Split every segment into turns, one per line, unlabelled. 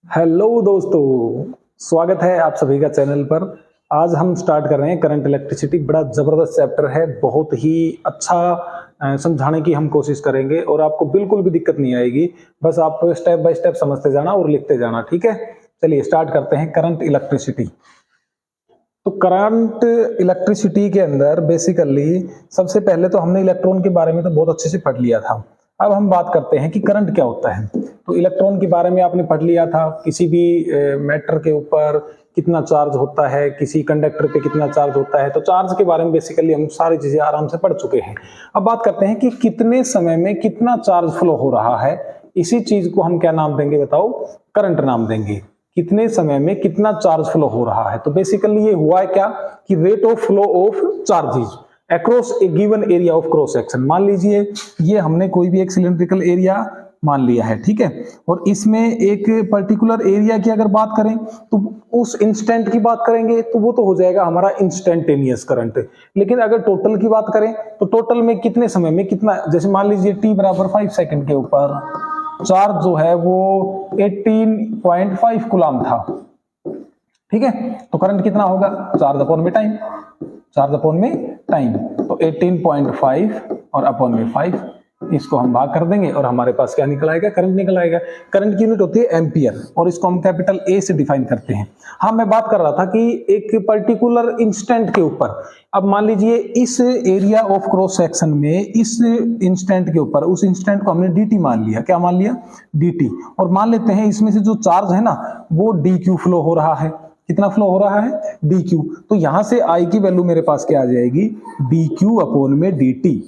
Hello दोस्तों, स्वागत है आप सभी का चैनल पर। आज हम स्टार्ट कर रहे हैं करंट इलेक्ट्रिसिटी। बड़ा ज़बरदस्त चैप्टर है, बहुत ही अच्छा समझाने की हम कोशिश करेंगे और आपको बिल्कुल भी दिक्कत नहीं आएगी। बस आप स्टेप बाय स्टेप समझते जाना और लिखते जाना, ठीक है। चलिए स्टार्ट करते हैं करंट इलेक्ट्रिसिटी। तो करंट इलेक्ट्रिसिटी के अंदर बेसिकली सबसे पहले तो हमने इलेक्ट्रॉन के बारे में तो बहुत अच्छे से पढ़ लिया था। अब हम बात करते हैं कि करंट क्या होता है। तो इलेक्ट्रॉन के बारे में आपने पढ़ लिया था, किसी भी मैटर के ऊपर कितना चार्ज होता है, किसी कंडक्टर पे कितना चार्ज होता है। तो चार्ज के बारे में बेसिकली हम सारी चीजें आराम से पढ़ चुके हैं। अब बात करते हैं कि कितने समय में कितना चार्ज फ्लो हो रहा है। इसी चीज को हम क्या नाम देंगे बताओ? करंट नाम देंगे। कितने समय में कितना चार्ज फ्लो हो रहा है। तो बेसिकली ये हुआ है क्या कि rate of flow of charges across A given area of cross section. मान लीजिए ये हमने कोई भी एक सिलेंड्रिकल एरिया मान लिया है, ठीक है, और इसमें एक पर्टिकुलर एरिया की अगर बात करें तो उस इंस्टेंट की बात करेंगे तो वो तो हो जाएगा हमारा इंस्टेंटेनियस करंट। लेकिन अगर टोटल की बात करें तो टोटल में कितने समय में कितना, जैसे मान लीजिए t बराबर 5 सेकंड के ऊपर चार्ज जो है वो 18.5 कूलम था, ठीक है। तो करंट कितना होगा? चार्ज अपॉन में टाइम, चार्ज अपॉन में टाइम। तो 18.5 और अपॉन में 5, इसको हम भाग कर देंगे और हमारे पास क्या निकल आएगा? करंट निकल आएगा। करंट की यूनिट होती है एम्पियर और इसको हम कैपिटल ए से डिफाइन करते हैं। हाँ, मैं बात कर रहा था कि एक पर्टिकुलर इंस्टेंट के ऊपर, अब मान लीजिए इस एरिया ऑफ क्रॉस सेक्शन में इस इंस्टेंट के ऊपर, उस इंस्टेंट को हमने dt मान लिया। क्या मान लिया? dt। और मान लेते हैं इसमें से जो चार्ज है ना वो dq फ्लो हो रहा है। कितना फ्लो हो रहा है? dq। तो यहां से I की वैल्यू मेरे पास क्या आ जाएगी? dq अपॉन में dt,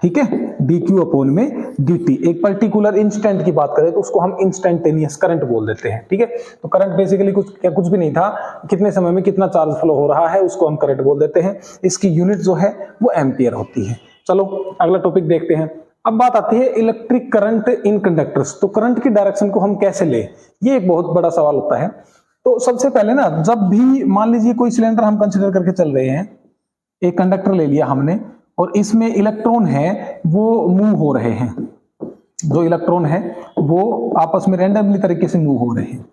ठीक है, dq अपॉन में dt। एक पर्टिकुलर इंस्टेंट की बात करें तो उसको हम इंस्टेंटेनियस करंट बोल देते हैं, ठीक है। तो करंट बेसिकली कुछ भी नहीं था, कितने समय में कितना चार्ज फ्लो हो रहा है उसको हम करंट बोल देते हैं। इसकी यूनिट जो है वो एम्पियर होती है। चलो अगला टॉपिक देखते हैं। अब बात आती है इलेक्ट्रिक करंट इन कंडक्टर्स। तो करंट की डायरेक्शन को हम कैसे ले, ये एक बहुत बड़ा सवाल होता है। तो सबसे पहले ना, जब भी मान लीजिए कोई सिलेंडर हम कंसीडर करके चल रहे हैं, एक कंडक्टर ले लिया हमने और इसमें इलेक्ट्रॉन है वो मूव हो रहे हैं। जो इलेक्ट्रॉन है वो आपस में रैंडमली तरीके से मूव हो रहे हैं।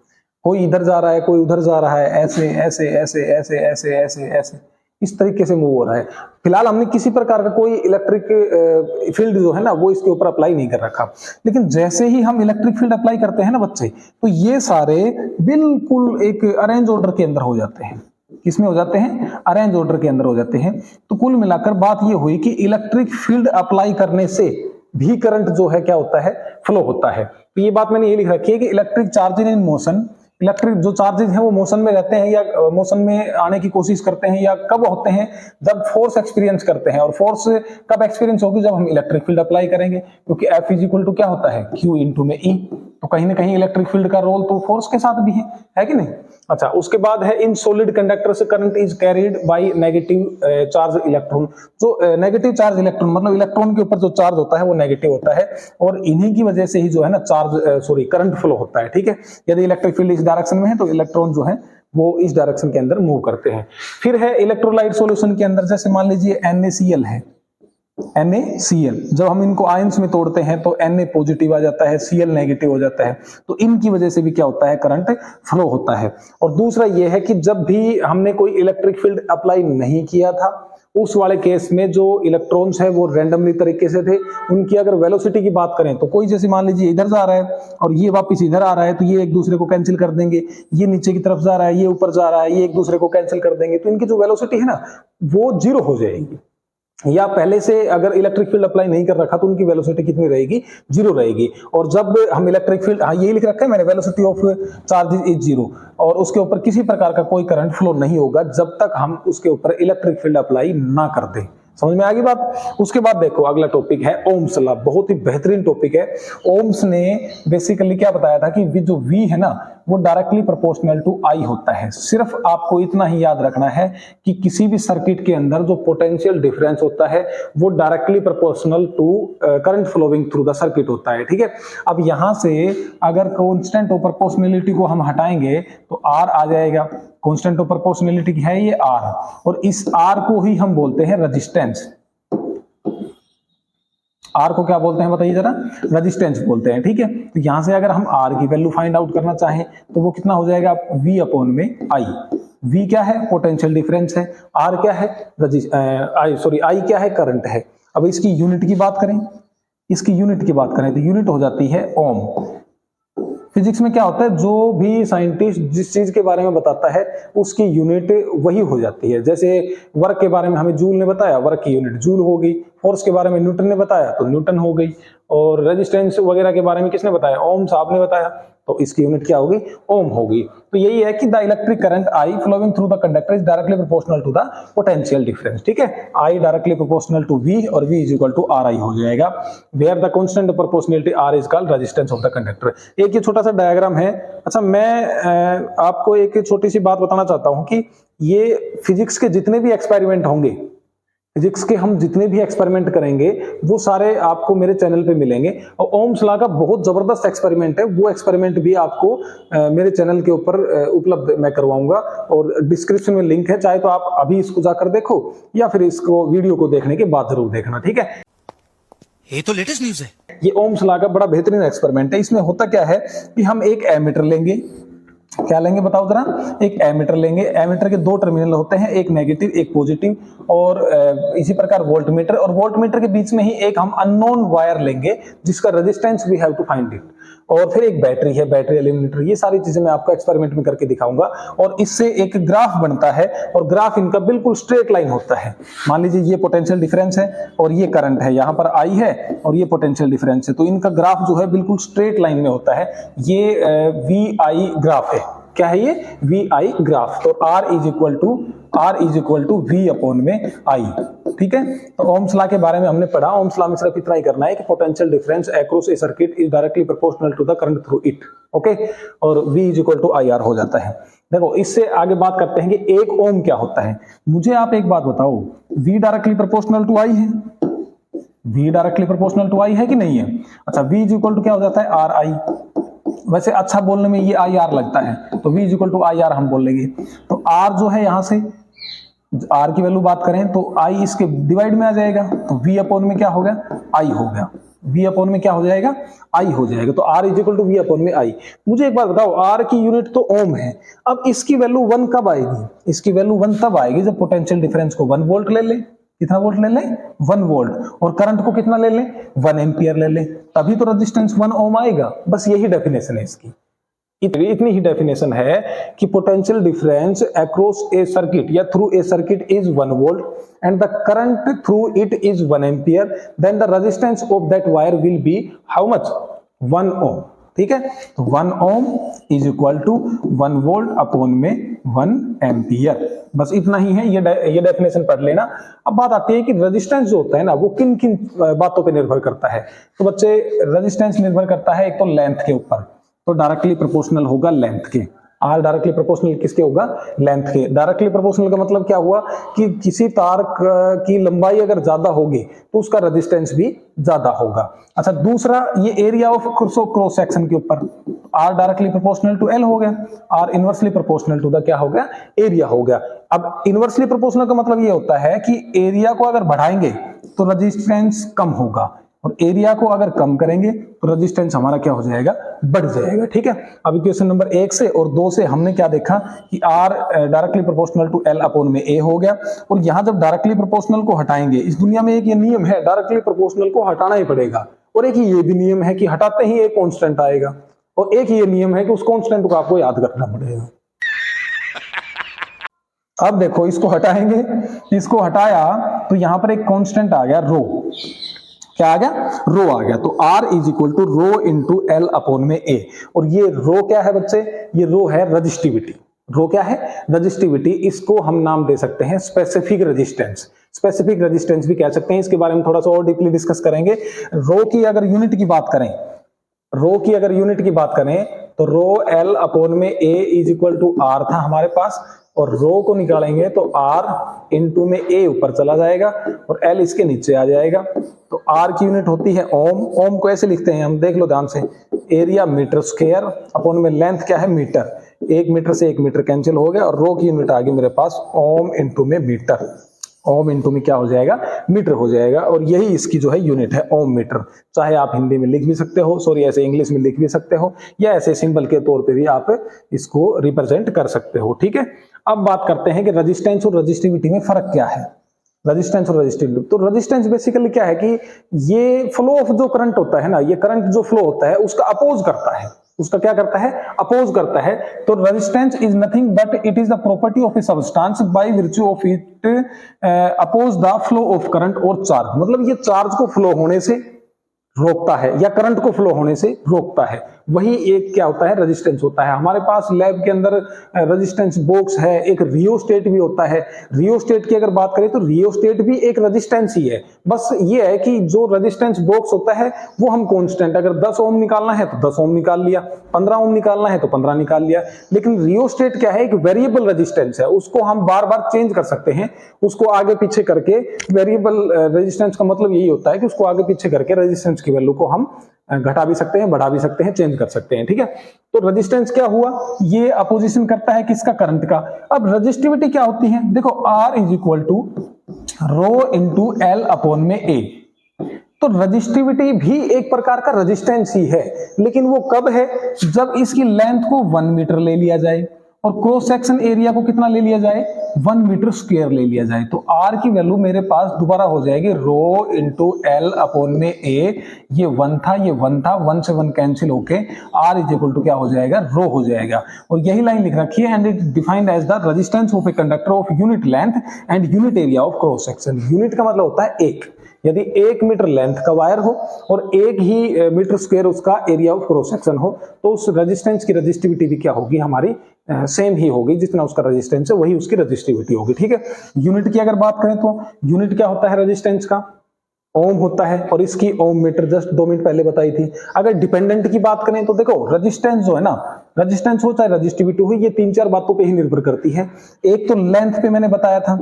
कोई इधर जा रहा है, कोई उधर जा रहा है, ऐसे ऐसे ऐसे ऐसे ऐसे ऐसे ऐसे इस तरीके से मूव हो रहा है। फिलहाल हमने किसी प्रकार का कोई इलेक्ट्रिक फील्ड जो है ना वो इसके ऊपर अप्लाई नहीं कर रखा। लेकिन जैसे ही हम इलेक्ट्रिक फील्ड अप्लाई करते हैं ना बच्चे, तो ये सारे बिल्कुल एक अरेंज ऑर्डर के अंदर हो जाते हैं। किसमें हो जाते हैं? अरेंज ऑर्डर के अंदर हो जाते हैं। तो कुल मिलाकर बात ये हुई कि इलेक्ट्रिक फील्ड अप्लाई करने से भी करंट जो है क्या होता है? फ्लो होता है। तो ये बात मैंने ये लिख रखी है कि electric charges in motion, electric जो चार्जेस हैं वो मोशन में रहते हैं या मोशन में आने की कोशिश करते हैं या कब होते हैं? जब फोर्स एक्सपीरियंस करते हैं। और फोर्स कब एक्सपीरियंस होगी? जब हम इलेक्ट्रिक फील्ड अप्लाई करेंगे, क्योंकि F इज इक्वल टू क्या होता है? Q इंटू में E। तो कहीं ना कहीं इलेक्ट्रिक फील्ड का रोल तो फोर्स के साथ भी है कि नहीं? अच्छा, उसके बाद है in solid conductors current is carried by negative charge electron. जो नेगेटिव चार्ज इलेक्ट्रॉन, मतलब इलेक्ट्रॉन के ऊपर जो चार्ज होता है वो नेगेटिव होता है और इन्हीं की वजह से ही जो है ना करंट फ्लो होता है, ठीक है। यदि इलेक्ट्रिक फील्ड इस डायरेक्शन में है तो इलेक्ट्रॉन जो है वो इस डायरेक्शन के अंदर मूव करते हैं। फिर है इलेक्ट्रोलाइट सॉल्यूशन के अंदर, जैसे मान लीजिए NaCl है, NaCl, जब हम इनको आयंस में तोड़ते हैं तो Na पॉजिटिव आ जाता है, Cl नेगेटिव हो जाता है। तो इनकी वजह से भी क्या होता है? करंट फ्लो होता है। और दूसरा ये है कि जब भी हमने कोई इलेक्ट्रिक फील्ड अप्लाई नहीं किया था उस वाले केस में जो इलेक्ट्रॉन्स है वो रैंडमली तरीके से थे। उनकी अगर वेलोसिटी की बात करें तो कोई, जैसे मान लीजिए इधर जा रहा है और ये वापस इधर आ रहा है, तो ये एक दूसरे को कैंसिल कर देंगे। ये नीचे की तरफ जा रहा है, ये ऊपर जा रहा है, ये एक दूसरे को कैंसिल कर देंगे। तो इनकी जो वेलोसिटी है ना वो जीरो हो जाएगी। या पहले से अगर इलेक्ट्रिक फील्ड अप्लाई नहीं कर रखा तो उनकी वेलोसिटी कितनी रहेगी? जीरो रहेगी। और जब हम इलेक्ट्रिक फील्ड, हाँ यही लिख रखा है मैंने, velocity of charge is zero, और उसके ऊपर किसी प्रकार का कोई करंट फ्लो नहीं होगा जब तक हम उसके ऊपर इलेक्ट्रिक फील्ड अप्लाई ना कर दें। समझ में आ गई बात? उसके बाद देखो अगला टॉपिक है ओम्स लॉ। बहुत ही बेहतरीन टॉपिक है। ओम्स ने बेसिकली क्या बताया था कि जो V है ना वो डायरेक्टली प्रोपोर्शनल टू I होता है। सिर्फ आपको इतना ही याद रखना है कि किसी भी सर्किट के अंदर जो पोटेंशियल डिफरेंस होता है वो directly proportional to current flowing through the circuit होता है, ठीक है। अब यहां से अगर कांस्टेंट ऑफ प्रोपोर्शनलिटी को हम हटाएंगे तो R आ जाएगा। कांस्टेंट ऑफ प्रोपोर्शनलिटी की है ये R, और इस R को ही हम बोलते हैं रेजिस्टेंस। आर को क्या बोलते हैं बताइए जरा, रेजिस्टेंस बोलते हैं, ठीक है। तो यहां से अगर हम आर की वैल्यू फाइंड आउट करना चाहें तो वो कितना हो जाएगा, वी अपॉन में आई। वी क्या है, पोटेंशियल डिफरेंस है, आर क्या है, आई क्या है, करंट है। अब इसकी यूनिट की बात करें, इसकी यूनिट की बात करें तो यूनिट हो जाती है ओम। फिजिक्स में क्या होता है, जो भी साइंटिस्ट जिस चीज के बारे में बताता है उसकी यूनिट वही हो जाती है। जैसे वर्क के बारे में हमें जूल ने बताया, वर्क की यूनिट जूल हो गई। फोर्स के बारे में न्यूटन ने बताया तो न्यूटन हो गई। और रेजिस्टेंस वगैरह के बारे में किसने बताया, ओम साहब ने बताया, तो इसकी यूनिट क्या होगी, ओम होगी। तो यही है कि the electric current I flowing through the conductor is directly proportional to the potential difference, ठीक है। I directly proportional to V और V is equal to R I हो जाएगा, where the constant proportionality R is called resistance of the conductor. एक ये छोटा सा diagram है। अच्छा, मैं आपको एक छोटी सी बात बताना चाहता हूं कि ये फिजिक्स के जितने भी एक्सपेरिमेंट होंगे, फिजिक्स के हम जितने भी एक्सपेरिमेंट करेंगे वो सारे आपको मेरे चैनल पे मिलेंगे। और ओम्स लॉ का बहुत जबरदस्त एक्सपेरिमेंट है, वो एक्सपेरिमेंट भी आपको मेरे चैनल के ऊपर उपलब्ध मैं करवाऊंगा और डिस्क्रिप्शन में लिंक है, चाहे तो आप अभी इसको जाकर देखो या फिर इसको वीडियो को देखने के बाद जरूर देखना, ठीक है।
ये तो लेटेस्ट न्यूज़ है।
ये ओम्स लॉ का बड़ा बेहतरीन एक्सपेरिमेंट है। इसमें होता क्या है कि हम एक एमीटर लेंगे, क्या लेंगे बताओ जरा, एक एमीटर लेंगे। एमीटर के दो टर्मिनल होते हैं, एक नेगेटिव एक पॉजिटिव, और इसी प्रकार वोल्टमीटर, और वोल्टमीटर के बीच में ही एक हम अननोन वायर लेंगे जिसका resistance we have to find it. और फिर एक बैटरी है, बैटरी एलिमिनेटर। ये सारी चीजें मैं आपको एक्सपेरिमेंट में करके दिखाऊंगा और इससे एक ग्राफ बनता है और ग्राफ इनका बिल्कुल स्ट्रेट लाइन होता है। मान लीजिए ये पोटेंशियल डिफरेंस है और ये करंट है, यहाँ पर आई है और ये पोटेंशियल डिफरेंस है, तो इनका ग्राफ जो है बिल्कुल स्ट्रेट लाइन में होता है। ये वी आई ग्राफ है। क्या है ये, वी आई ग्राफ। तो R is equal to V upon में आई, ठीक है। तो ओम्स लॉ के बारे में हमने पढ़ा। ओम्स लॉ में सिर्फ इतना ही करना है कि potential difference across a circuit is directly proportional to the current through it, okay. और V is equal to I R हो जाता है। देखो, इससे आगे बात करते हैं कि एक ओम क्या होता है। मुझे आप एक बात बताओ, V डायरेक्टली प्रोपोर्शनल टू आई है, V डायरेक्टली प्रोपोर्शनल टू आई है कि नहीं है। अच्छा, V इज इक्वल टू क्या हो जाता है, आर आई। वैसे अच्छा बोलने में ये आई आर लगता है, तो V is equal to I R हम बोल लेंगे। तो R जो है, यहां से R की वैल्यू बात करें तो I इसके डिवाइड में आ जाएगा, तो V अपॉन में क्या हो गया, I हो गया। V अपॉन में क्या हो जाएगा, I हो जाएगा। तो R is equal to V upon में I। मुझे एक बात बताओ, R की यूनिट तो ओम है। अब इसकी वैल्यू 1 कब आएगी, इसकी वैल्यू 1 तब आएगी जब पोटेंशियल डिफरेंस को 1 वोल्ट ले ले। कितना वोल्ट ले ले, 1 वोल्ट। और करंट को कितना ले ले, 1 एम्पियर ले ले, तभी तो रेजिस्टेंस 1 ओम आएगा। बस यही डेफिनेशन है इसकी, इतनी ही डेफिनेशन है कि potential difference across a circuit या through a circuit is 1 volt and the current through it is 1 ampere, then the resistance of that wire will be how much, 1 ohm, ठीक है। तो 1 ohm is equal to 1 volt upon में 1 ampere. बस इतना ही है, ये definition पढ़ लेना। अब बात आती है कि रेजिस्टेंस जो होता है ना, वो किन किन बातों पे निर्भर करता है। तो बच्चे, रेजिस्टेंस निर्भर करता है एक तो लेंथ के ऊपर, तो डायरेक्टली प्रोपोर्शनल होगा लेंथ के। आर डायरेक्टली प्रोपोर्शनल किसके होगा, लेंथ के। डायरेक्टली प्रोपोर्शनल का मतलब क्या हुआ कि किसी तार की लंबाई अगर ज्यादा होगी तो उसका रेजिस्टेंस भी ज्यादा होगा। अच्छा, दूसरा ये एरिया ऑफ क्रॉस सेक्शन के ऊपर, R directly proportional to L हो गया, R inversely proportional to the क्या हो गया, एरिया हो गया। अब इनवर्सली प्रोपोर्शनल का मतलब ये होता है कि एरिया को अगर बढ़ाएंगे तो रेजिस्टेंस कम होगा और एरिया को अगर कम करेंगे तो रेजिस्टेंस हमारा क्या हो जाएगा, बढ़ जाएगा, ठीक है। अब इक्वेशन नंबर 1 से और 2 से हमने क्या देखा कि R directly proportional to L upon में A हो गया। और यहां जब डायरेक्टली प्रोपोर्शनल को हटाएंगे, इस दुनिया में एक ये नियम है, डायरेक्टली प्रोपोर्शनल को हटाना ही पड़ेगा। और एक ये भी नियम है कि हटाते ही एक कांस्टेंट आएगा, और एक ये नियम है कि उस कांस्टेंट को आपको याद रखना पड़ेगा। अब देखो, इसको हटाएंगे, इसको हटाया तो यहां पर एक कांस्टेंट आ गया रो। क्या आ गया, रो आ गया। तो R is equal to rho into L upon में A। और ये रो क्या है बच्चे, ये रो है रजिस्टिविटी। रो क्या है, रजिस्टिविटी। इसको हम नाम दे सकते हैं स्पेसिफिक रेजिस्टेंस। स्पेसिफिक रेजिस्टेंस भी कह सकते हैं। इसके बारे में थोड़ा सा और डीपली डिस्कस करेंगे। रो की अगर यूनिट की बात करें, रो की अगर यूनिट की बात करें तो रो एल अपॉन में A is equal to R था हमारे पास, और रो को निकालेंगे तो R इंटू में A ऊपर चला जाएगा और L इसके नीचे आ जाएगा। तो R की यूनिट होती है ओम। ओम को ऐसे लिखते हैं हम, देख लो ध्यान से, एरिया मीटर स्क्वायर अपॉन में लेंथ क्या है, मीटर। 1 मीटर से 1 मीटर कैंसिल हो गया और रो की यूनिट आ गई मेरे पास ओम इंटू में मीटर। ओम इंटू में क्या हो जाएगा, मीटर हो जाएगा, और यही इसकी जो है यूनिट है ओम मीटर। चाहे आप हिंदी में लिख भी सकते हो, सॉरी ऐसे इंग्लिश में लिख भी सकते हो, या ऐसे सिंबल के तौर पे भी आप इसको रिप्रेजेंट कर सकते हो। ठीक है, अब बात करते हैं कि रेजिस्टेंस और रेजिस्टिविटी में फर्क क्या है। रेजिस्टेंस और रेजिस्टिविटी, तो रेजिस्टेंस बेसिकली क्या है कि ये फ्लो ऑफ जो करंट होता है ना, ये करंट जो फ्लो होता है उसका अपोज करता है, उसका क्या करता है, अपोज करता है। तो resistance is nothing but it is the property of a substance by virtue of it oppose the flow of current और चार्ज। मतलब ये चार्ज को फ्लो होने से रोकता है या करंट को फ्लो होने से रोकता है, वही एक क्या होता है, रेजिस्टेंस होता है। हमारे पास लैब के अंदर रेजिस्टेंस बॉक्स है, एक रियोस्टेट भी होता है। रियोस्टेट की अगर बात करें तो रियोस्टेट भी एक रेजिस्टेंस ही है, बस ये है कि जो रेजिस्टेंस बॉक्स होता है वो हम कांस्टेंट, अगर 10 ओम निकालना है तो 10 ओम निकाल लिया, 15 ओम निकालना है तो 15 निकाल लिया। लेकिन रियोस्टेट क्या है, एक वेरिएबल रेजिस्टेंस है, उसको हम बार बार चेंज कर सकते हैं, उसको आगे पीछे करके। वेरिएबल रेजिस्टेंस का मतलब यही होता है कि उसको आगे पीछे करके रेजिस्टेंस की वैल्यू को हम घटा भी सकते हैं, बढ़ा भी सकते हैं, चेंज कर सकते हैं। ठीक है, तो रेजिस्टेंस क्या हुआ, ये अपोजिशन करता है किसका, करंट का। अब रेजिस्टिविटी क्या होती है, देखो R is equal to rho into L upon में ए। तो रेजिस्टिविटी भी एक प्रकार का रेजिस्टेंस ही है, लेकिन वो कब है, जब इसकी लेंथ को 1 मीटर ले लिया जाए और क्रॉस सेक्शन एरिया को कितना ले लिया जाए, 1 मीटर स्क्वायर ले लिया जाए। तो R की वैल्यू मेरे पास दोबारा हो जाएगी रो इंटू एल अपॉन में ए। ये 1 था, ये 1 था, 1 से 1 कैंसिल होके R इज इक्वल टू क्या हो जाएगा, रो हो जाएगा। और यही लाइन लिख रखी है, and it defined as the resistance of a conductor of unit length and unit area of cross section. Unit का मतलब होता है एक, यदि 1 मीटर लेंथ का वायर हो और 1 ही मीटर स्क्वायर उसका एरिया ऑफ क्रॉस सेक्शन हो, तो उस रेजिस्टेंस की रेजिस्टिविटी भी क्या होगी, हमारी सेम ही होगी, जितना उसका रेजिस्टेंस है वही उसकी रेजिस्टिविटी होगी। ठीक है, यूनिट की अगर बात करें तो यूनिट क्या होता है रेजिस्टेंस का, ओम होता है, और इसकी ओम मीटर जस्ट 2 मिनट पहले बताई थी। अगर डिपेंडेंट की बात करें तो देखो रेजिस्टेंस जो है ना, रेजिस्टेंस हो चाहे रेजिस्टिविटी हो, ये 3-4 बातों पे ही निर्भर करती है। एक तो लेंथ पे मैंने बताया था,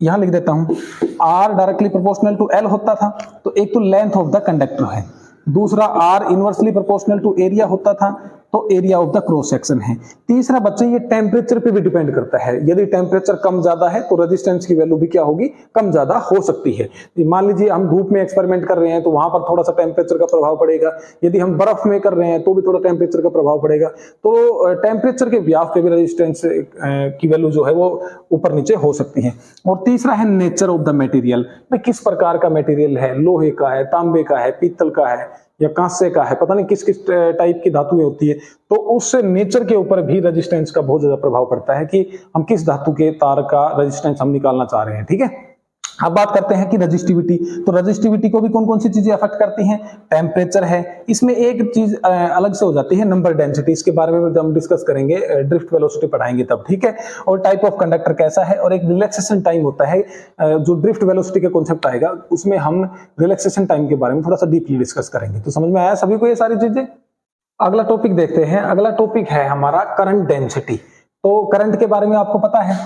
यहां लिख देता हूं, R directly proportional to L होता था, तो एक तो लेंथ ऑफ द कंडक्टर है, दूसरा R inversely proportional to area होता था, तो area of the cross section है। तीसरा बच्चे ये टेम्परेचर पे भी डिपेंड करता है, यदि टेम्परेचर कम ज्यादा है तो रेजिस्टेंस की वैल्यू भी क्या होगी, कम ज्यादा हो सकती है। मान लीजिए हम धूप में एक्सपेरिमेंट कर रहे हैं तो वहां पर थोड़ा सा टेम्परेचर का प्रभाव पड़ेगा, यदि हम बर्फ में कर रहे हैं तो भी थोड़ा टेम्परेचर का प्रभाव पड़ेगा। तो टेम्परेचर के व्याप पे भी रेजिस्टेंस की वैल्यू जो है वो ऊपर नीचे हो सकती है। और तीसरा है नेचर ऑफ द मटेरियल, किस प्रकार का मटेरियल है, लोहे का है, तांबे का है, पीतल का है या कांसे का है, पता नहीं किस किस टाइप की धातुएं होती है, तो उससे नेचर के ऊपर भी रेजिस्टेंस का बहुत ज्यादा प्रभाव पड़ता है कि हम किस धातु के तार का रेजिस्टेंस हम निकालना चाह रहे हैं। ठीक है, अब बात करते हैं कि रेजिस्टिविटी, तो रेजिस्टिविटी को भी कौन कौन सी चीजें अफेक्ट करती हैं, टेम्परेचर है, इसमें एक चीज अलग से हो जाती है नंबर डेंसिटी, इसके बारे में हम डिस्कस करेंगे, ड्रिफ्ट वेलोसिटी पढ़ाएंगे तब। ठीक है, और टाइप ऑफ कंडक्टर कैसा है, और एक रिलैक्सेशन टाइम होता है, जो ड्रिफ्ट वेलोसिटी का कॉन्सेप्ट आएगा उसमें हम रिलैक्सेशन टाइम के बारे में थोड़ा सा डीपली डिस्कस करेंगे। तो समझ में आया सभी को ये सारी चीजें। अगला टॉपिक देखते हैं, अगला टॉपिक है हमारा करंट डेंसिटी। तो करंट के बारे में आपको पता है,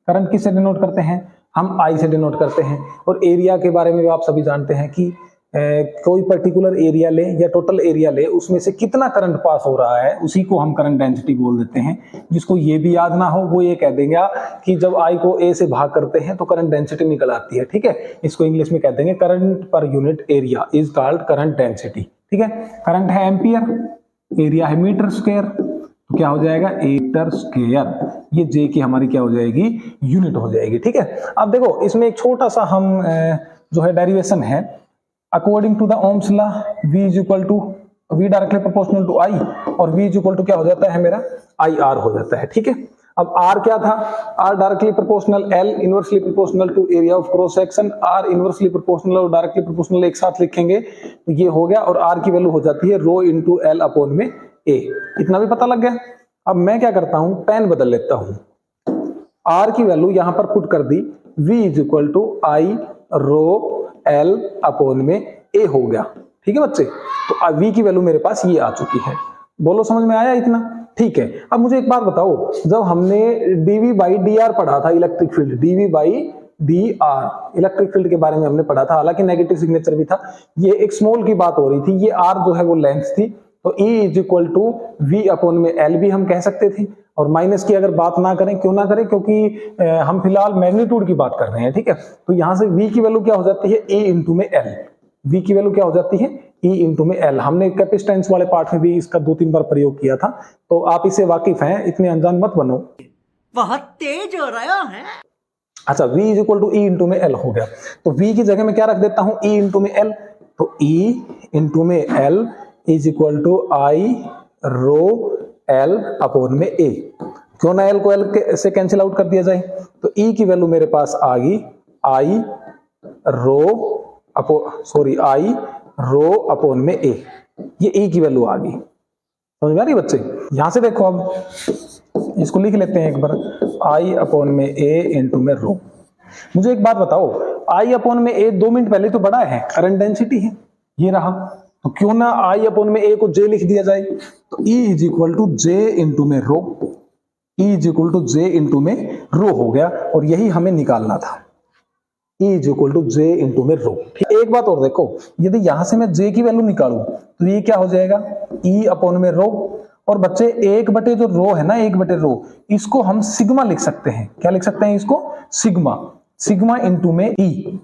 करंट किससे डिनोट करते हैं, हम I से डिनोट करते हैं। और एरिया के बारे में भी आप सभी जानते हैं कि कोई पर्टिकुलर एरिया ले या टोटल एरिया ले, उसमें से कितना करंट पास हो रहा है उसी को हम करंट डेंसिटी बोल देते हैं। जिसको ये भी याद ना हो वो ये कह देंगे कि जब I को A से भाग करते हैं तो करंट डेंसिटी निकल आती है। ठीक है, इसको इंग्लिश में कह देंगे current per unit area is called current density. ठीक है, करंट है एम्पियर, एरिया है मीटर स्क्वायर, तो क्या हो जाएगा मीटर स्क्वायर, ये जे की हमारी क्या हो जाएगी, यूनिट हो जाएगी। ठीक है, अब देखो इसमें एक छोटा सा हम जो है डेरिवेशन है, according to the Ohm's law V is equal to V directly proportional to I, और V इज इक्वल टू क्या हो जाता है मेरा IR हो जाता है। ठीक है, अब R क्या था, R directly proportional L inversely proportional to area of cross section, R inversely proportional और डायरेक्टली प्रोपोर्शनल एक साथ लिखेंगे तो ये हो गया, और R की वैल्यू हो जाती है रो इंटू L अपॉन में A। इतना भी पता लग गया। अब मैं क्या करता हूं, पेन बदल लेता हूं, R की वैल्यू यहां पर पुट कर दी, V is equal to I rho L upon में A हो गया। ठीक है बच्चे, तो V की वैल्यू मेरे पास ये आ चुकी है। बोलो समझ में आया इतना? ठीक है, अब मुझे एक बात बताओ, जब हमने dV बाई dr पढ़ा था, electric field dV by dr electric field के बारे में हमने पढ़ा था, हालांकि नेगेटिव सिग्नेचर भी था, ये एक स्मॉल की बात हो रही थी, ये r जो है वो लेंथ थी, तो E is equal to V upon में L भी हम कह सकते थे। और माइनस की अगर बात ना करें, क्यों ना करें, क्योंकि हम फिलहाल मैग्नीट्यूड की बात कर रहे हैं, ठीक है। तो यहां से V की वैल्यू क्या हो जाती है, E इंटू में L। V की वैल्यू क्या हो जाती है, E इंटू में L। हमने कैपेसिटेंस वाले पार्ट में भी इसका 2-3 बार प्रयोग किया था, तो आप इससे वाकिफ हैं, इतने अनजान मत बनो।
बहुत तेज हो रहा है।
अच्छा, V is equal to E into में L हो गया। तो V की जगह में क्या रख देता हूं, E इंटू में L। तो E इंटू में L is equal to I rho L upon में A। क्यों ना L को L से कैंसिल आउट कर दिया जाए। तो E की वैल्यू मेरे पास आ गई I रो अपॉन में A। ये E की वैल्यू आ गई, समझ में आ रही बच्चे। यहां से देखो, अब इसको लिख लेते हैं एक बार, I अपॉन में A इंटू में रो। मुझे एक बात बताओ, I अपॉन में A 2 मिनट पहले तो बड़ा है, करंट डेंसिटी है, ये रहा। तो क्यों ना I अपॉन में A को J लिख दिया जाए। तो E is equal to J into में rho, E is equal to J into में रो हो गया, और यही हमें निकालना था, E is equal to J into में रो। एक बात और देखो, यदि यहां से मैं J की वैल्यू निकालूं तो ये क्या हो जाएगा, E अपॉन में रो। और बच्चे 1 बटे जो रो है ना, 1 बटे रो, इसको हम सिग्मा लिख सकते हैं। क्या लिख सकते हैं इसको, सिग्मा इंटू में E।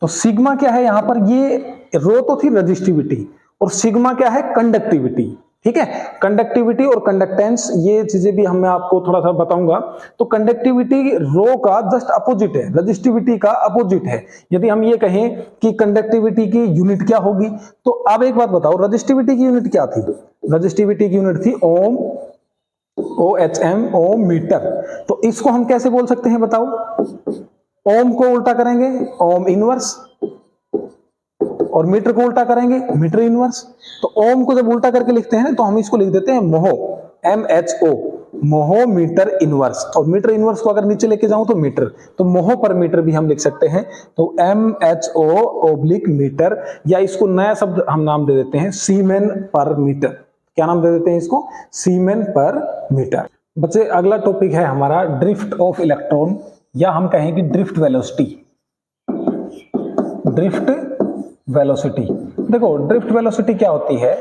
तो सिग्मा क्या है यहां पर, ये रो तो थी रजिस्टिविटी, और सिग्मा क्या है, कंडक्टिविटी, ठीक है। कंडक्टिविटी और कंडक्टेंस, ये चीजें भी मैं आपको थोड़ा सा बताऊंगा। तो कंडक्टिविटी रो का जस्ट अपोजिट है, रजिस्टिविटी का अपोजिट है। यदि हम ये कहें कि कंडक्टिविटी की यूनिट क्या होगी, तो अब एक बात बताओ, रजिस्टिविटी की यूनिट क्या थी, रजिस्टिविटी की यूनिट थी ओम, OHM, ओम मीटर। तो इसको हम कैसे बोल सकते हैं बताओ, ओम को उल्टा करेंगे ओम इनवर्स, और मीटर को उल्टा करेंगे मीटर इनवर्स। तो ओम को जब उल्टा करके लिखते हैं तो हम इसको लिख देते हैं मोहो, MHO, मोहो मीटर इनवर्स। और मीटर इनवर्स को अगर नीचे लेके जाऊं तो मीटर, तो मोहो पर मीटर भी हम लिख सकते हैं। तो MHO ओब्लिक मीटर, या इसको नया शब्द हम नाम दे देते हैं सीमेन पर मीटर। क्या नाम दे देते हैं इसको, सीमेन पर मीटर। बच्चे अगला टॉपिक है हमारा ड्रिफ्ट ऑफ इलेक्ट्रॉन, या हम कहें कि ड्रिफ्ट वेलोसिटी। ड्रिफ्ट वेलोसिटी, देखो ड्रिफ्ट वेलोसिटी क्या होती है,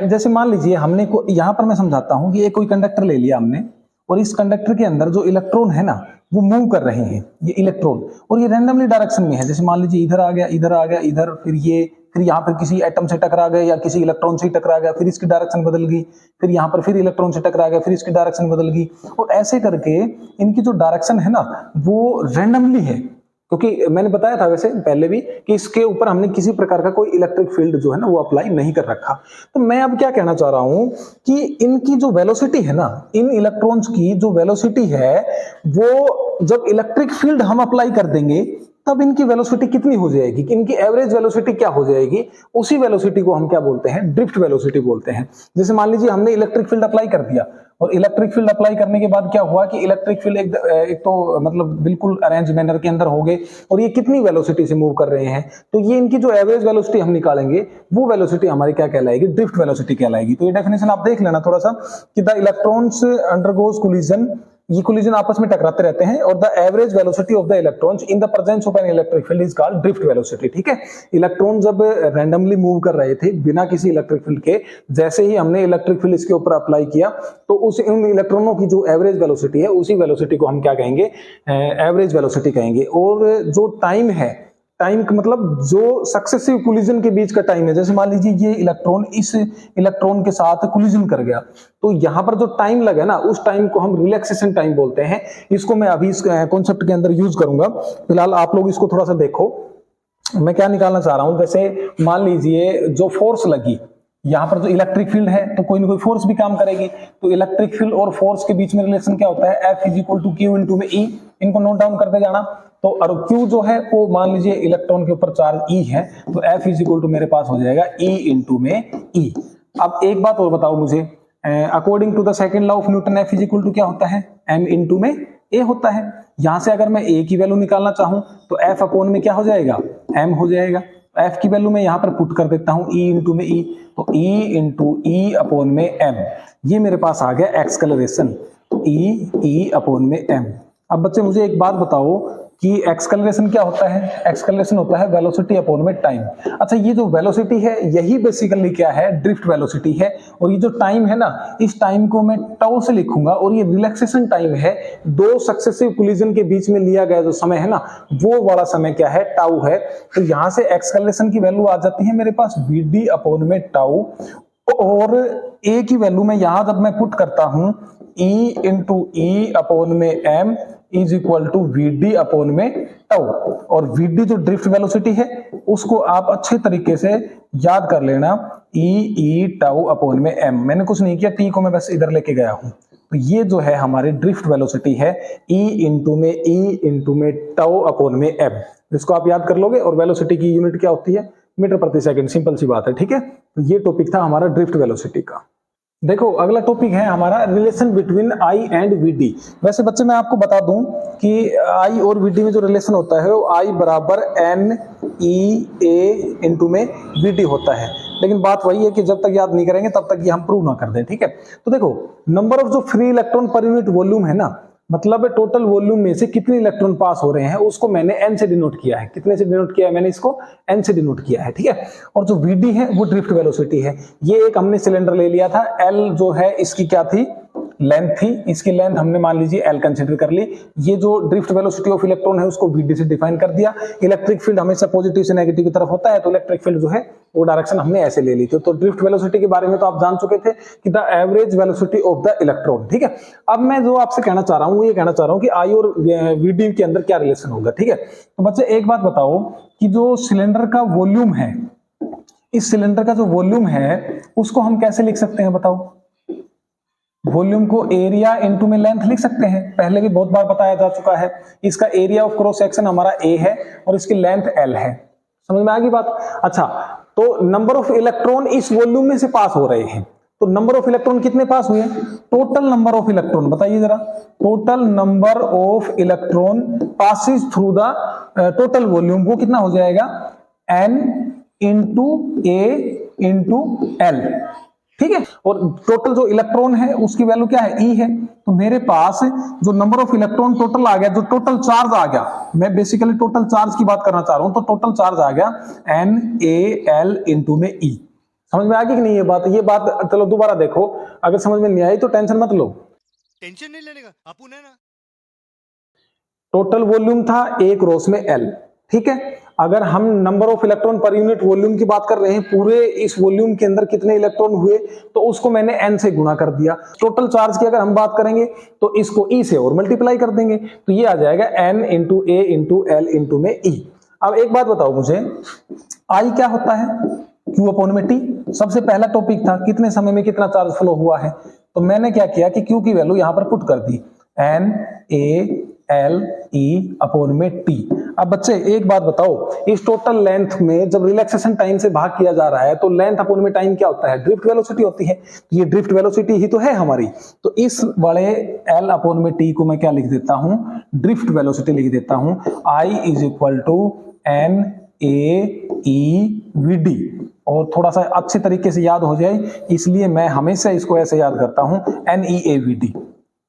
जैसे मान लीजिए हमने यहां पर मैं समझाता हूं कि ये कोई कंडक्टर ले लिया हमने, और इस कंडक्टर के अंदर जो इलेक्ट्रॉन है ना, वो मूव कर रहे हैं, ये इलेक्ट्रॉन, और ये रैंडमली डायरेक्शन में है। जैसे मान लीजिए इधर आ गया, इधर आ गया, इधर, फिर यहाँ पर किसी एटम से टकरा गया, या किसी इलेक्ट्रॉन से टकरा गया, फिर इसकी डायरेक्शन बदल गई, फिर यहाँ पर फिर इलेक्ट्रॉन से टकरा गया, फिर इसकी डायरेक्शन बदल गई। और ऐसे करके इनकी जो डायरेक्शन है ना, वो रैंडमली है। क्योंकि मैंने बताया था वैसे पहले भी कि इसके ऊपर हमने किसी प्रकार का कोई इलेक्ट्रिक फील्ड जो है ना, वो अप्लाई नहीं कर रखा। तो मैं अब क्या कहना चाह रहा हूं कि इनकी जो वेलोसिटी है ना, इन इलेक्ट्रॉन्स की जो वेलोसिटी है, वो जब इलेक्ट्रिक फील्ड हम अप्लाई कर देंगे तब इनकी वेलोसिटी कितनी हो जाएगी, कि इनकी एवरेज वेलोसिटी क्या हो जाएगी, उसी वेलोसिटी को हम क्या बोलते हैं, ड्रिफ्ट वेलोसिटी बोलते हैं। जैसे मान लीजिए हमने इलेक्ट्रिक फील्ड अप्लाई कर दिया, और इलेक्ट्रिक फील्ड अप्लाई करने के बाद क्या हुआ कि इलेक्ट्रिक फील्ड एक तो मतलब बिल्कुल अरेंज मैनर के अंदर हो गए, और ये कितनी वेलोसिटी से मूव कर रहे हैं, तो ये इनकी जो एवरेज वेलोसिटी हम निकालेंगे, वो वेलोसिटी हमारी क्या कहलाएगी, ड्रिफ्ट वेलोसिटी कहलाएगी। तो ये डेफिनेशन आप देख लेना थोड़ा सा, कि द इलेक्ट्रॉन्स अंडरगोज कोलिजन, ये कोलिजन आपस में टकराते रहते हैं, और the average velocity of the electrons in the presence of an electric field is called drift velocity. ठीक है, इलेक्ट्रॉन जब रैंडमली मूव कर रहे थे बिना किसी इलेक्ट्रिक फील्ड के, जैसे ही हमने इलेक्ट्रिक फील्ड इसके ऊपर अप्लाई किया, तो उस उन इलेक्ट्रॉनों की जो एवरेज वेलोसिटी है, उसी वेलोसिटी को हम क्या कहेंगे, एवरेज वेलोसिटी कहेंगे। और जो टाइम है, टाइम का मतलब जो सक्सेसिव कोलिजन के बीच का टाइम है, जैसे मान लीजिए ये इलेक्ट्रॉन इस इलेक्ट्रॉन के साथ कोलिजन कर गया, तो यहां पर जो टाइम लगा ना, उस टाइम को हम रिलैक्सेशन टाइम बोलते हैं। इसको मैं अभी इस कॉन्सेप्ट के अंदर यूज करूंगा। फिलहाल आप लोग इसको थोड़ा सा देखो, मैं क्या निकालना चाह रहा हूं। जैसे मान लीजिए जो फोर्स लगी, यहां पर जो इलेक्ट्रिक फील्ड है, तो कोई ना कोई फोर्स भी काम करेगी। तो इलेक्ट्रिक फील्ड और फोर्स के बीच में रिलेशन क्या होता है, F is equal to Q into में E। इनको नोट डाउन करते जाना। तो और Q जो है वो मान लीजिए इलेक्ट्रॉन के ऊपर चार्ज E है, तो F इज इक्वल टू मेरे पास हो जाएगा E इंटू में E। अब एक बात और बताओ मुझे, according to the second law of Newton, F is equal to क्या होता है, M इंटू में A होता है। यहां से अगर मैं A की वैल्यू निकालना चाहूं तो F अपॉन में क्या हो जाएगा, M हो जाएगा। F की वैल्यू मैं यहां पर पुट कर देता हूं, E इंटू में E, तो E इंटू E अपॉन में M। ये मेरे पास आ गया एक्सलेरेशन, E अपॉन में M। अब बच्चे मुझे एक बात बताओ कि एक्सेलरेशन क्या होता है, एक्सेलरेशन होता है वेलोसिटी अपॉन में टाइम। अच्छा, ये जो वेलोसिटी है यही बेसिकली क्या है, ड्रिफ्ट वेलोसिटी है। और ये जो टाइम है ना, इस टाइम को मैं टाउ से लिखूंगा, और ये रिलैक्सेशन टाइम है, दो सक्सेसिव कोलिजन के बीच में लिया गया जो समय है ना, वो वाला समय क्या है, टाउ है। तो यहां से एक्सेलरेशन की वैल्यू आ जाती है मेरे पास vd अपॉन में टाउ, और ए की वैल्यू में यहां जब मैं पुट करता हूं E इंटू ई अपॉन में m is equal to vd upon में टाउ। और vd जो ड्रिफ्ट वेलोसिटी है उसको आप अच्छे तरीके से याद कर लेना, ई टाउ अपॉन में m। मैंने कुछ नहीं किया, t को मैं बस इधर लेके गया हूं। तो ये जो है हमारी ड्रिफ्ट वेलोसिटी है e इंटू में टाउ अपॉन में m। इसको आप याद कर लोगे। और वेलोसिटी की यूनिट क्या होती है, मीटर प्रति सेकंड, सिंपल सी बात है, ठीक है। तो ये टॉपिक था हमारा ड्रिफ्ट वेलोसिटी का। देखो अगला टॉपिक है हमारा relation between I and VD. वैसे बच्चे मैं आपको बता दूं कि आई और वीडी में जो रिलेशन होता है वो आई बराबर एन ई ए इंटू में वीडी होता है। लेकिन बात वही है कि जब तक याद नहीं करेंगे तब तक ये हम प्रूव ना कर दें, ठीक है। तो देखो नंबर ऑफ जो free electron per unit volume है ना, मतलब टोटल वॉल्यूम में से कितने इलेक्ट्रॉन पास हो रहे हैं उसको मैंने n से डिनोट किया है। कितने से डिनोट किया है मैंने इसको, n से डिनोट किया है, ठीक है। और जो vd है वो ड्रिफ्ट वेलोसिटी है। ये एक हमने सिलेंडर ले लिया था, l जो है इसकी क्या थी, लेंथ थी। इसकी लेंथ हमने मान लीजिए l कंसीडर कर ली। ये जो ड्रिफ्ट वेलोसिटी ऑफ इलेक्ट्रॉन है उसको vd से डिफाइन कर दिया। इलेक्ट्रिक फील्ड हमेशा पॉजिटिव से नेगेटिव की तरफ होता है, तो इलेक्ट्रिक फील्ड जो है वो डायरेक्शन हमने ऐसे ले ली थी। तो ड्रिफ्ट वेलोसिटी के बारे में तो आप जान चुके थे कि the average velocity of the electron, ठीक है। अब मैं जो आपसे कहना चाह रहा हूं, ये कहना चाह रहा हूं कि आई और vd के अंदर क्या रिलेशन होगा, ठीक है। तो बच्चे एक बात बताओ कि जो सिलेंडर का वॉल्यूम है, इस सिलेंडर का जो वॉल्यूम है उसको हम कैसे लिख सकते हैं बताओ। वॉल्यूम को एरिया इनटू में लेंथ लिख सकते हैं, पहले भी बहुत बार बताया जा चुका है। इसका एरिया ऑफ क्रॉस सेक्शन हमारा a है और इसकी लेंथ l है। समझ में आ गई बात। अच्छा, तो नंबर ऑफ इलेक्ट्रॉन इस वॉल्यूम में से पास हो रहे हैं, तो नंबर ऑफ इलेक्ट्रॉन कितने पास हुए, टोटल नंबर ऑफ इलेक्ट्रॉन बताइए जरा। Total number of electron passes through the total volume, वो कितना हो जाएगा, n into a into l, ठीक है। और टोटल जो इलेक्ट्रॉन है उसकी वैल्यू क्या है, E है। तो मेरे पास जो नंबर ऑफ इलेक्ट्रॉन टोटल आ गया, जो टोटल चार्ज आ गया, मैं बेसिकली टोटल चार्ज की बात करना चाह रहा हूं, तो टोटल चार्ज आ गया NaL इंटू में E। समझ में आ गई कि नहीं ये बात। ये बात चलो दोबारा देखो, अगर समझ में नहीं आई तो टेंशन मत लो,
टेंशन नहीं लेने का, अपुन है ना।
टोटल वॉल्यूम था एक क्रॉस में L, ठीक है। अगर हम number of electron per unit volume की बात कर रहे हैं, पूरे इस वॉल्यूम के अंदर कितने इलेक्ट्रॉन हुए, तो उसको मैंने n से गुणा कर दिया। टोटल चार्ज की अगर हम बात करेंगे तो इसको E से और मल्टीप्लाई कर देंगे, तो ये आ जाएगा n into a into l into में E। अब एक बात बताओ मुझे, I क्या होता है, Q अपॉन में T। सबसे पहला टॉपिक था कितने समय में कितना चार्ज फ्लो हुआ है, तो मैंने क्या किया कि Q की वैल्यू यहां पर पुट कर दी, n a L E upon में T। अब बच्चे एक बात बताओ, इस टोटल लेंथ में जब रिलैक्सेशन टाइम से भाग किया जा रहा है तो लेंथ अपॉन में टाइम क्या होता है, ड्रिफ्ट वेलोसिटी होती है। तो ये ड्रिफ्ट वेलोसिटी ही तो है हमारी। तो इस वाले L अपॉन में T को मैं क्या लिख देता हूं, ड्रिफ्ट वेलोसिटी लिख देता हूं। I is equal to N A E V D। और थोड़ा सा अच्छे तरीके से याद हो जाए इसलिए मैं हमेशा इसको ऐसे याद करता हूं, NEAVD,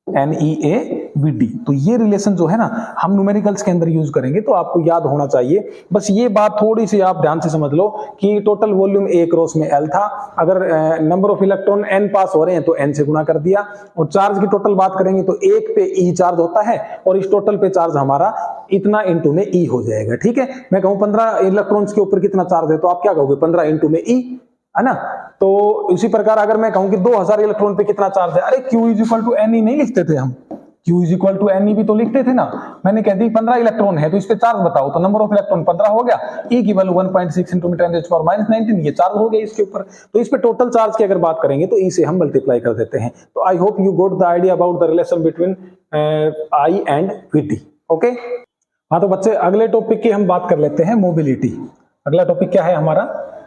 NEAVD। तो ये रिलेशन जो है ना हम न्यूमेरिकल्स के अंदर यूज करेंगे, तो आपको याद होना चाहिए। बस ये बात थोड़ी सी आप ध्यान से समझ लो कि टोटल वॉल्यूम a क्रॉस में L था, अगर नंबर ऑफ इलेक्ट्रॉन n पास हो रहे हैं तो n से गुणा कर दिया। और चार्ज की टोटल बात करेंगे तो एक पे E चार्ज होता है और इस टोटल पे चार्ज हमारा इतना इंटू में E हो जाएगा, ठीक है। मैं कहूं 15 इलेक्ट्रॉन्स के ऊपर कितना चार्ज है, तो आप क्या कहोगे, 15 इंटू में E, है ना। तो इसी प्रकार अगर मैं कहूं कि 2000 इलेक्ट्रॉन पे कितना चार्ज है, अरे Q is equal to NE नहीं लिखते थे हम, Q is equal to NE भी तो लिखते थे ना। मैंने कह दी 15 इलेक्ट्रॉन है तो इस पे चार्ज बताओ, तो नंबर ऑफ इलेक्ट्रॉन 15 हो गया, E की वैल्यू 1.6 इंटू 10⁻⁹, ये चार्ज हो गया इसके ऊपर। तो इस पे टोटल चार्ज की अगर बात करेंगे तो E से हम मल्टीप्लाई कर देते हैं। तो I hope you got the idea about the relation between I and VT, okay. हाँ तो बच्चे अगले टॉपिक की हम बात कर लेते हैं, मोबिलिटी। अगला टॉपिक क्या है हमारा,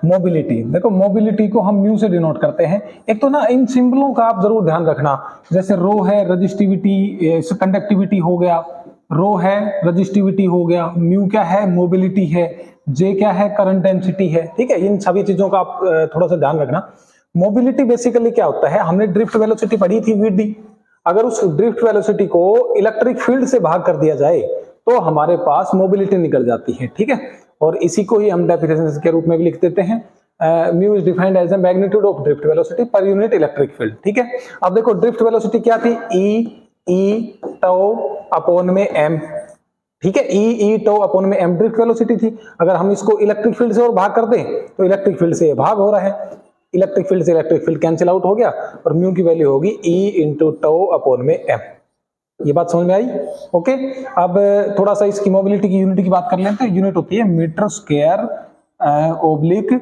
मोबिलिटी। देखो मोबिलिटी को हम म्यू से डिनोट करते हैं। एक तो ना इन सिंबलों का आप जरूर ध्यान रखना, जैसे रो है रजिस्टिविटी, कंडक्टिविटी हो गया, रो है रजिस्टिविटी हो गया, म्यू क्या है मोबिलिटी है, जे क्या है करंट डेंसिटी है, ठीक है। इन सभी चीजों का आप थोड़ा सा ध्यान रखना। मोबिलिटी बेसिकली क्या होता है, हमने ड्रिफ्ट वेलोसिटी पढ़ी थी VD। अगर उस ड्रिफ्ट वेलोसिटी को इलेक्ट्रिक फील्ड से भाग कर दिया जाए तो हमारे पास मोबिलिटी निकल जाती है, ठीक है। और इसी को ही हम डेफिनेशन के रूप में भी लिख देते हैं, mu is defined as the magnitude of drift velocity per unit electric field, ठीक है। अब देखो ड्रिफ्ट वेलोसिटी क्या थी, ई टाउ अपॉन में एम, ठीक है, ई टाउ अपॉन में एम ड्रिफ्ट वेलोसिटी थी। अगर हम इसको इलेक्ट्रिक फील्ड से और भाग कर दें तो इलेक्ट्रिक फील्ड से ये भाग हो रहा है, इलेक्ट्रिक फील्ड से इलेक्ट्रिक फील्ड कैंसिल आउट हो गया और म्यू की वैल्यू होगी ई इंटू टाउ अपॉन में एम। ये बात समझ में आई? ओके। अब थोड़ा सा इसकी मोबिलिटी की यूनिट की बात कर लेते हैं। यूनिट होती है मीटर स्क्वायर ओब्लिक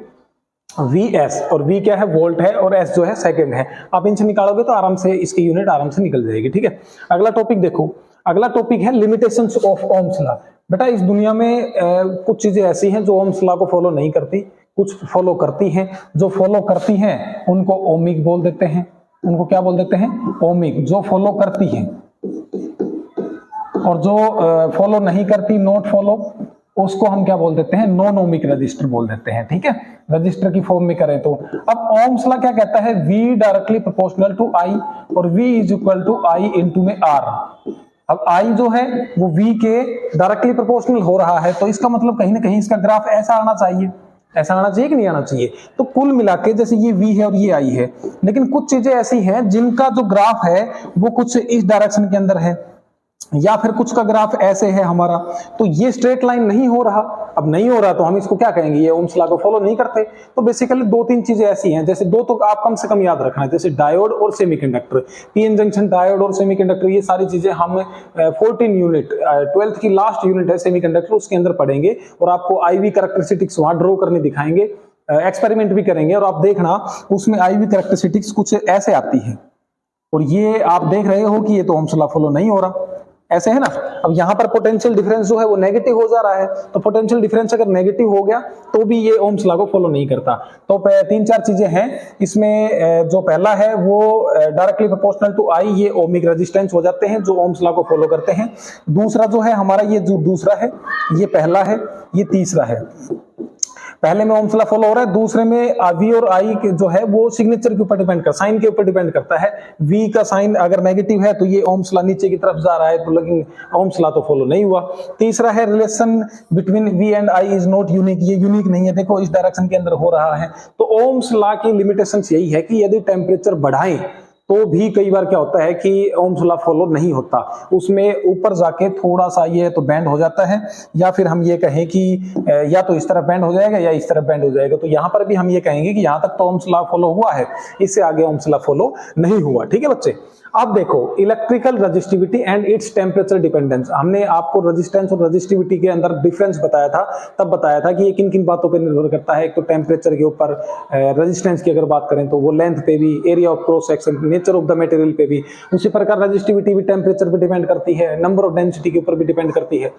वीएस, और वी क्या है, वोल्ट है, और एस जो है सेकंड है। आप इनसे निकालोगे तो आराम से इसकी यूनिट आराम से निकल जाएगी, ठीक है। अगला टॉपिक देखो, अगला टॉपिक है लिमिटेशंस ऑफ ओम्स लॉ। बेटा इस दुनिया में कुछ चीजें ऐसी हैं जो ओम्स लॉ को फॉलो नहीं करती, कुछ फॉलो करती हैं। जो फॉलो करती हैं उनको ओमिक बोल देते हैं, उनको क्या बोल देते हैं, ओमिक, जो फॉलो करती हैं। और जो फॉलो नहीं करती, नॉट फॉलो, उसको हम क्या बोल देते हैं, नॉन ओमिक रजिस्टर बोल देते हैं, ठीक है। रजिस्टर की फॉर्म में करें तो अब ओम्स लॉ क्या कहता है, V directly proportional to I और V is equal to I into में R। अब I जो है वो V के डायरेक्टली प्रोपोर्शनल हो रहा है, तो इसका मतलब कहीं ना कहीं इसका ग्राफ ऐसा आना चाहिए, ऐसा आना चाहिए कि नहीं आना चाहिए। तो कुल मिला के जैसे ये V है और ये I है, लेकिन कुछ चीजें ऐसी हैं जिनका जो ग्राफ है वो कुछ इस डायरेक्शन के अंदर है, या फिर कुछ का ग्राफ ऐसे है हमारा, तो ये स्ट्रेट लाइन नहीं हो रहा। अब नहीं हो रहा तो हम इसको क्या कहेंगे, ये ओम्स लॉ को फॉलो नहीं करते। तो बेसिकली दो तीन चीजें ऐसी हैं, जैसे दो तो आप कम से कम याद रखना है, जैसे डायोड और सेमीकंडक्टर, पीएन जंक्शन डायोड और सेमीकंडक्टर, ये सारी चीजें हम 14 यूनिट 12th की लास्ट यूनिट है सेमीकंडक्टर, उसके अंदर पढ़ेंगे और आपको आईवी कैरेक्टरिस्टिक्स वहां ड्रॉ करने दिखाएंगे, एक्सपेरिमेंट भी करेंगे और आप देखना उसमें आईवी कैरेक्टरिस्टिक्स कुछ ऐसे आती है। और ये आप देख रहे हो कि ये तो ओम्स लॉ फॉलो नहीं हो रहा, ऐसे है ना। अब यहाँ पर पोटेंशियल डिफरेंस जो है वो नेगेटिव हो जा रहा है, तो पोटेंशियल डिफरेंस अगर नेगेटिव हो गया तो भी ये ओम्स लॉ को फॉलो नहीं करता। तो तीन चार चीजें हैं इसमें। जो पहला है वो डायरेक्टली प्रोपोर्शनल टू I, ये ओमिक रेजिस्टेंस हो जाते हैं जो ओम्स लॉ को फॉलो करते हैं। दूसरा जो है हमारा, ये जो दूसरा है, ये पहला है, ये तीसरा है। पहले में ओम्स लॉ फॉलो हो रहा है, दूसरे में V और I जो है वो सिग्नेचर के ऊपर डिपेंड करता है, साइन के ऊपर डिपेंड करता है। V का साइन अगर नेगेटिव है तो ये ओम्स लॉ नीचे की तरफ जा रहा है, तो लेकिन ओम्स लॉ तो फॉलो नहीं हुआ। तीसरा है relation between V and I is not unique, ये यूनिक नहीं है, देखो इस डायरेक्शन के अंदर हो रहा है। तो ओम्स लॉ की लिमिटेशन यही है कि यदि टेम्परेचर बढ़ाएं तो भी कई बार क्या होता है कि ओम्स लॉ फॉलो नहीं होता, उसमें ऊपर जाके थोड़ा सा ये तो बैंड हो जाता है, या फिर हम ये कहें कि या तो इस तरह बैंड हो जाएगा या इस तरह बैंड हो जाएगा। तो यहाँ पर भी हम ये कहेंगे कि यहाँ तक तो ओम्स लॉ फॉलो हुआ है, इससे आगे ओम्स लॉ फॉलो नहीं हुआ, ठीक है बच्चे। अब देखो electrical resistivity and its temperature dependence, हमने आपको रेजिस्टेंस और रेजिस्टिविटी के अंदर डिफरेंस बताया था, तब बताया था कि ये किन किन बातों पर निर्भर करता है। एक तो टेम्परेचर के ऊपर, रेजिस्टेंस की अगर बात करें तो वो लेंथ पे भी, area of cross section, nature of the material पे भी, उसी प्रकार रेजिस्टिविटी भी टेम्परेचर पे डिपेंड करती है, नंबर ऑफ डेंसिटी के ऊपर भी डिपेंड करती है।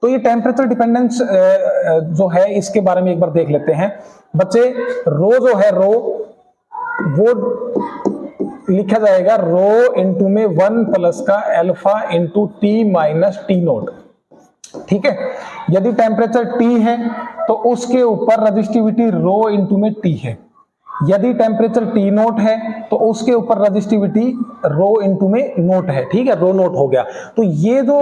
तो ये टेम्परेचर डिपेंडेंस जो है इसके बारे में एक बार देख लेते हैं बच्चे। रो जो है, रो वो लिखा जाएगा रो इंटू में 1 प्लस का alpha into t minus t note, ठीक है। यदि टेम्परेचर T है तो उसके ऊपर रेजिस्टिविटी रो इंटू में T है। यदि टेम्परेचर T नोट है तो उसके ऊपर रेजिस्टिविटी रो इंटू में नोट है, ठीक है, रो नोट हो गया। तो ये जो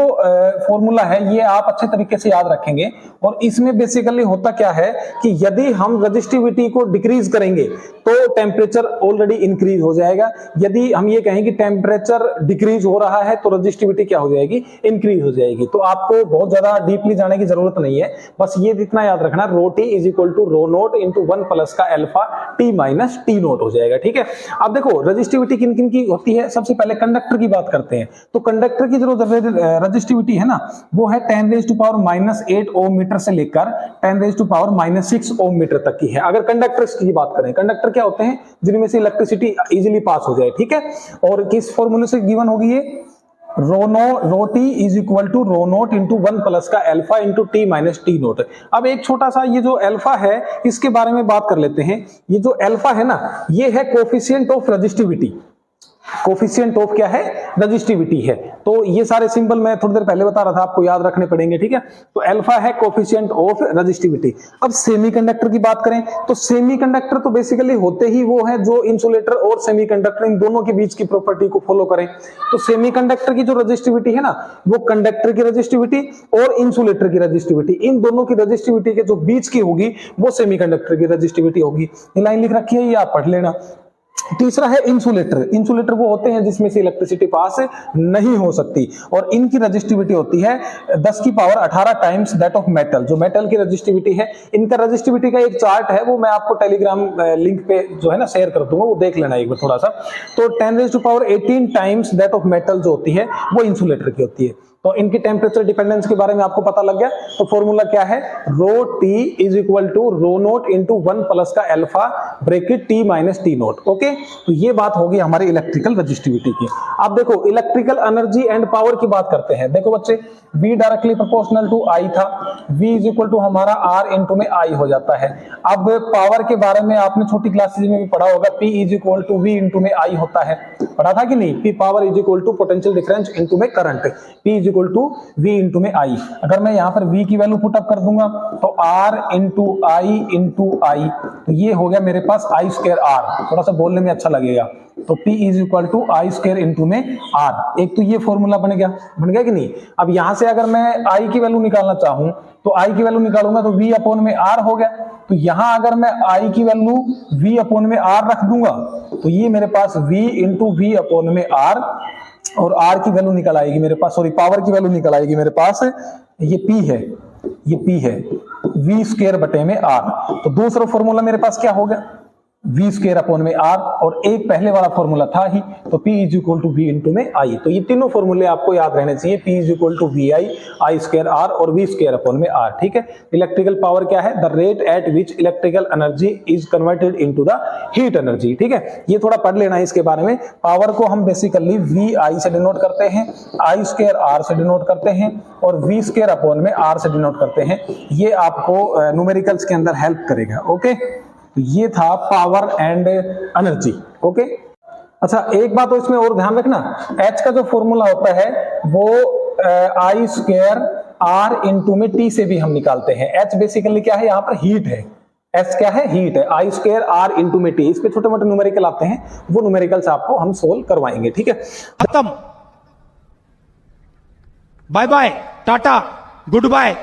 फॉर्मूला है ये आप अच्छे तरीके से याद रखेंगे। और इसमें बेसिकली होता क्या है कि यदि हम रेजिस्टिविटी को डिक्रीज करेंगे तो टेम्परेचर ऑलरेडी इंक्रीज हो जाएगा। यदि हम ये कहें कि टेम्परेचर डिक्रीज हो रहा है तो रेजिस्टिविटी क्या हो जाएगी, इंक्रीज हो जाएगी। तो आपको बहुत ज्यादा डीपली जाने की जरूरत नहीं है, बस ये इतना याद रखना, rho t is equal to rho nought into 1 plus का alpha t minus t nought हो जाएगा, ठीक है। अब देखो रेजिस्टिविटी किन किन की होती है, सबसे पहले कंडक्टर की बात करते हैं। तो कंडक्टर की जो रेजिस्टिविटी है ना वो है 10⁻⁻8 ओम मीटर से लेकर 10⁻⁻6 ओम मीटर तक की है। अगर कंडक्टर की बात करें, कंडक्टर क्या होते हैं, जिनमें से इलेक्ट्रिसिटी इजीली पास हो जाए, ठीक है। और किस फॉर्मूले से गिवन होगी ये, rho t is equal to rho nought into 1 plus का alpha into t minus t nought. अब एक छोटा सा ये जो अल्फा है इसके बारे में बात कर लेते हैं। ये जो अल्फा है ना ये है coefficient of resistivity, coefficient of क्या है, रजिस्टिविटी है। तो ये सारे सिंबल मैं थोड़ी देर पहले बता रहा था, आपको याद रखने पड़ेंगे, ठीक है। तो अल्फा है कोफिशिएंट ऑफ रजिस्टिविटी। अब सेमीकंडक्टर की बात करें तो सेमीकंडक्टर तो बेसिकली होते ही वो है जो इंसुलेटर और सेमीकंडक्टर इन दोनों के बीच की प्रॉपर्टी को फॉलो करें। तो सेमीकंडक्टर की जो रजिस्टिविटी है ना, वो कंडक्टर की रजिस्टिविटी और इंसुलेटर की रजिस्टिविटी, इन दोनों की रजिस्टिविटी के जो बीच की होगी वो सेमीकंडक्टर की रजिस्टिविटी होगी। ये लाइन लिख रखी है, ये आप पढ़ लेना। तीसरा है इंसुलेटर। इंसुलेटर वो होते हैं जिसमें से इलेक्ट्रिसिटी पास नहीं हो सकती, और इनकी रजिस्टिविटी होती है 10 की power 18 times that of metal. जो मेटल की रजिस्टिविटी है, इनका रजिस्टिविटी का एक चार्ट है, वो मैं आपको टेलीग्राम लिंक पे जो है ना शेयर कर दूंगा, वो देख लेना एक बार थोड़ा सा। तो 10⁻18 टाइम्स दैट ऑफ मेटल जो होती है वो इंसुलेटर की होती है। तो इनकी टेम्परेचर डिपेंडेंस के बारे में आपको पता लग गया। तो फॉर्मूला क्या है, rho t is equal to rho nought into 1 plus का alpha bracket t minus t nought. Okay, तो ये बात होगी हमारी इलेक्ट्रिकल रजिस्टिविटी की। अब देखो इलेक्ट्रिकल एनर्जी एंड पावर की बात करते हैं। देखो बच्चे, V directly proportional to I था, V इज इक्वल टू हमारा R इंटू में I हो जाता है। अब पावर के बारे में आपने छोटी क्लासेज में भी पढ़ा होगा, P is equal to V into में I होता है, पढ़ा था कि नहीं। P power is equal to potential difference into में current, P is equal to V into में I। अगर मैं यहाँ पर V की वैल्यू पुट अप कर दूंगा तो R इंटू I, तो ये हो गया मेरे पास I स्क्वायर R। थोड़ा सा बोलने में अच्छा लगेगा। तो P is equal to I square into में R। एक तो ये फॉर्मूला बन गया कि नहीं। अब यहां से अगर मैं I की वैल्यू निकालना चाहूं तो I की वैल्यू निकालूंगा तो V अपॉन में R हो गया। तो यहां अगर मैं I की वैल्यू V अपॉन में R रख दूंगा तो ये मेरे पास V इंटू V अपॉन में R, और R की वैल्यू निकल आएगी मेरे पास, सॉरी पावर की वैल्यू निकल आएगी मेरे पास, ये P है, ये P है, V स्क्वायर बटे में R। तो दूसरा फॉर्मूला मेरे पास क्या हो गया, V स्क्वायर अपॉन में R, और एक पहले वाला फॉर्मूला था ही, तो P is equal to V into में I। तो ये तीनों फॉर्मूले आपको याद रहने चाहिए, P is equal to VI, I square R और V स्क्वायर अपॉन में R, ठीक है। इलेक्ट्रिकल पावर क्या है, the rate at which electrical energy is converted into the heat energy, ठीक है। ये थोड़ा पढ़ लेना है इसके बारे में। पावर को हम बेसिकली VI से डिनोट करते हैं, I स्क्वायर R से डिनोट करते हैं, और V स्क्वायर अपॉन में R से डिनोट करते हैं। ये आपको न्यूमेरिकल्स के अंदर हेल्प करेगा। ओके, तो ये था पावर एंड एनर्जी। ओके, अच्छा एक बात तो इसमें और ध्यान रखना, H का जो फॉर्मूला होता है वो I स्क्वायर R इंटू में T से भी हम निकालते हैं। H बेसिकली क्या है, यहाँ पर हीट है, S क्या है, हीट है, I स्क्वायर R इंटू में T। इस पे छोटे मोटे न्यूमेरिकल आते हैं, वो न्यूमेरिकल्स आपको हम सोल्व करवाएंगे, ठीक है।
खत्म, bye bye, tata, good bye.